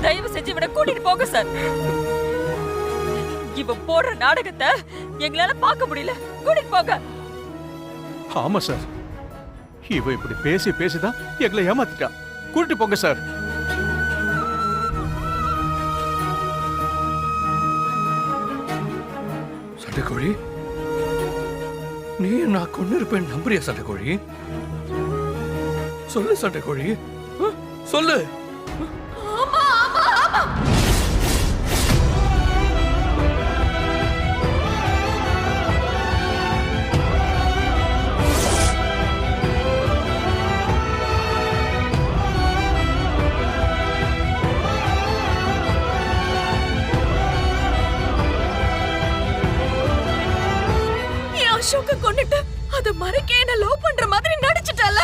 தயவு செஞ்சு இவனை கூட்டிட்டு போங்க சார். இவன் போடுற நாடகத்தை எங்களால பார்க்க முடியல. கூட்டிட்டு போங்க. ஆமா சார், இவ இப்படி பேசி பேசிதான் எங்களை ஏமாத்திட்டா. கூட்டிட்டு போங்க சார். சண்டைக்கோழி, நீ நான் கொண்டு இருப்பேன் நம்புறியா சண்டைக்கோழி? சொல்லு சண்டைக்கோழி, சொல்லு. அசோக்க கொண்டுட்டு அதை மறைக்க என்ன லவ் பண்ற மாதிரி நடிச்சிட்டல.